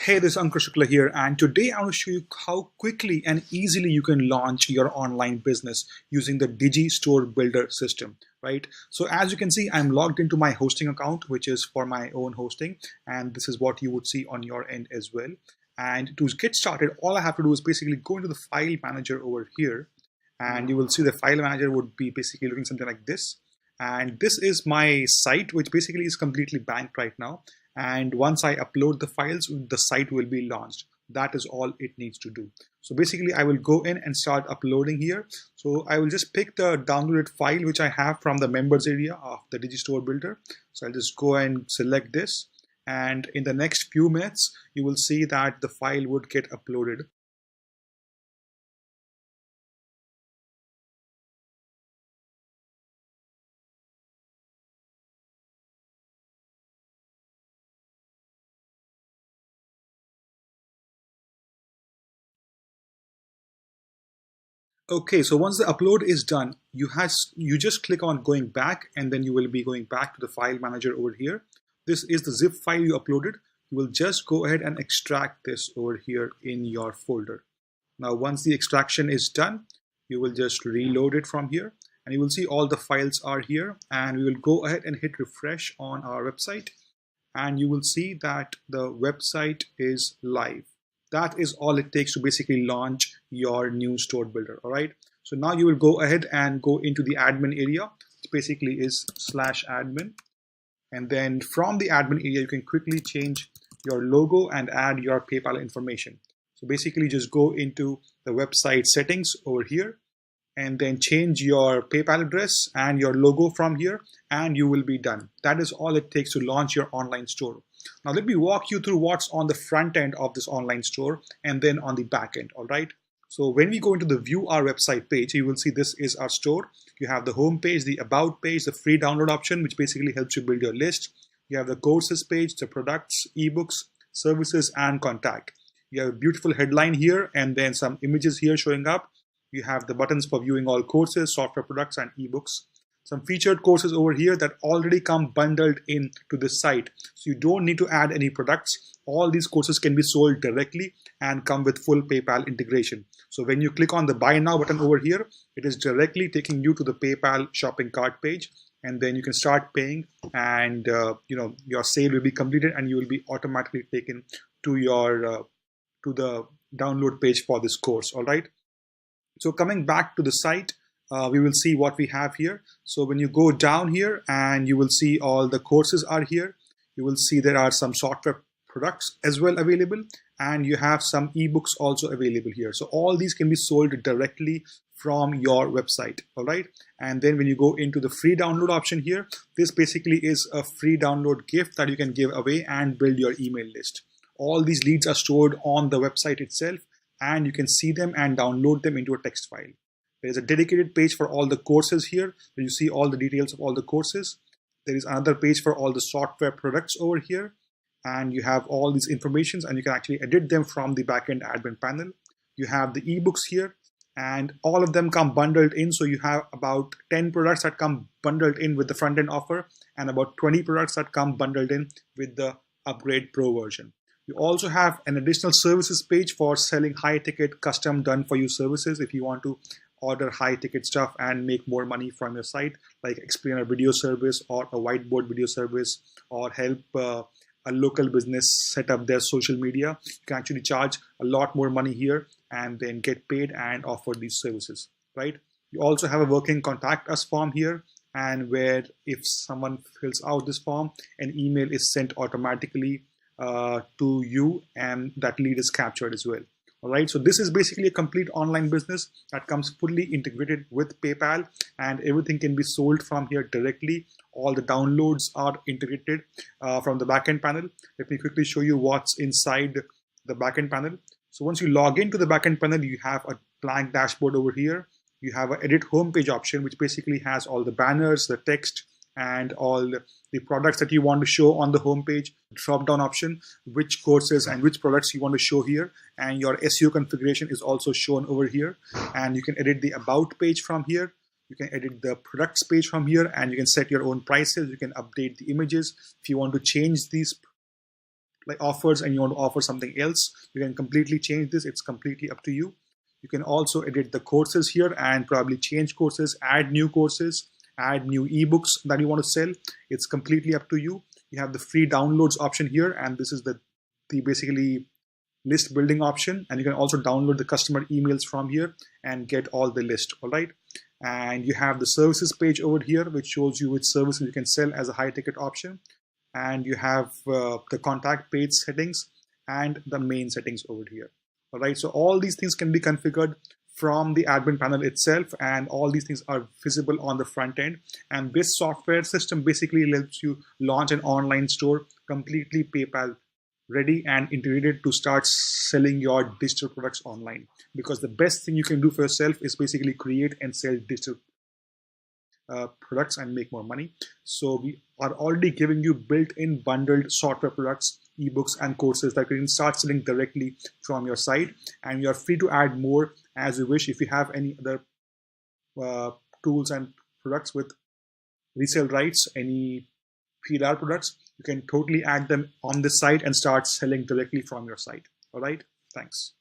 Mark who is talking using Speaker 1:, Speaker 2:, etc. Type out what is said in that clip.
Speaker 1: Hey, this is Ankur here, and today I want to show you how quickly and easily you can launch your online business using the Digi Store Builder system, right? So as you can see, I'm logged into my hosting account, which is for my own hosting, and this is what you would see on your end as well. And to get started, all I have to do is basically go into the file manager over here, and you will see the file manager would be basically looking something like this. And this is my site, which basically is completely banked right now. And once I upload the files, the site will be launched. That is all it needs to do. So basically I will go in and start uploading here. So I will just pick the downloaded file which I have from the members area of the Digistore Builder. So I'll just go and select this, and in the next few minutes you will see that the file would get uploaded. Okay, so once the upload is done, you just click on going back, and then you will be going back to the file manager over here. This is the zip file you uploaded. You will just go ahead and extract this over here in your folder. Now, once the extraction is done, you will just reload it from here, and you will see all the files are here, and we will go ahead and hit refresh on our website, and you will see that the website is live. That is all it takes to basically launch your new store builder. All right. So now you will go ahead and go into the admin area, which basically is /admin. And then from the admin area, you can quickly change your logo and add your PayPal information. So basically just go into the website settings over here, and then change your PayPal address and your logo from here, and you will be done. That is all it takes to launch your online store. Now let me walk you through what's on the front end of this online store and then on the back end. All right. So when we go into the view our website page, you will see this is our store. You have the home page, the about page, the free download option, which basically helps you build your list. You have the courses page, the products, ebooks, services, and contact. You have a beautiful headline here and then some images here showing up. You have the buttons for viewing all courses, software products, and ebooks. Some featured courses over here that already come bundled in to this site. So you don't need to add any products. All these courses can be sold directly and come with full PayPal integration. So when you click on the buy now button over here, it is directly taking you to the PayPal shopping cart page, and then you can start paying, and your sale will be completed and you will be automatically taken to your to the download page for this course. All right. So coming back to the site, we will see what we have here. So when you go down here, and you will see all the courses are here. You will see there are some software products as well available, and you have some ebooks also available here. So all these can be sold directly from your website. All right. And then when you go into the free download option here, this basically is a free download gift that you can give away and build your email list. All these leads are stored on the website itself, and you can see them and download them into a text file. There is a dedicated page for all the courses here, where you see all the details of all the courses. There is another page for all the software products over here, and you have all these informations, and you can actually edit them from the backend admin panel. You have the ebooks here, and all of them come bundled in. So you have about 10 products that come bundled in with the front end offer, and about 20 products that come bundled in with the Upgrade Pro version. You also have an additional services page for selling high ticket custom done for you services if you want to order high ticket stuff and make more money from your site, like explain a video service or a whiteboard video service, or help a local business set up their social media. You can actually charge a lot more money here and then get paid and offer these services, right? You also have a working contact us form here, and where if someone fills out this form, an email is sent automatically to you, and that lead is captured as well. All right, so this is basically a complete online business that comes fully integrated with PayPal, and everything can be sold from here directly. All the downloads are integrated from the backend panel. Let me quickly show you what's inside the backend panel. So once you log into the backend panel, you have a blank dashboard over here. You have an edit homepage option, which basically has all the banners, the text, and all the products that you want to show on the homepage. Drop down option, which courses and which products you want to show here, and your SEO configuration is also shown over here. And you can edit the about page from here. You can edit the products page from here, and you can set your own prices. You can update the images if you want to change these like offers and you want to offer something else, you can completely change this. It's completely up to you. You can also edit the courses here and probably change courses, add new courses, add new ebooks that you want to sell. It's completely up to you. You have the free downloads option here, and this is the basically list building option, and you can also download the customer emails from here and get all the list. All right, and you have the services page over here, which shows you which services you can sell as a high ticket option, and you have the contact page settings and the main settings over here. All right, so all these things can be configured from the admin panel itself, and all these things are visible on the front end. And this software system basically helps you launch an online store completely PayPal ready and integrated to start selling your digital products online. Because the best thing you can do for yourself is basically create and sell digital products and make more money. So we are already giving you built-in bundled software products, ebooks, and courses that you can start selling directly from your site, and you are free to add more as you wish. If you have any other tools and products with resale rights, any PLR products, you can totally add them on this site and start selling directly from your site. All right, thanks.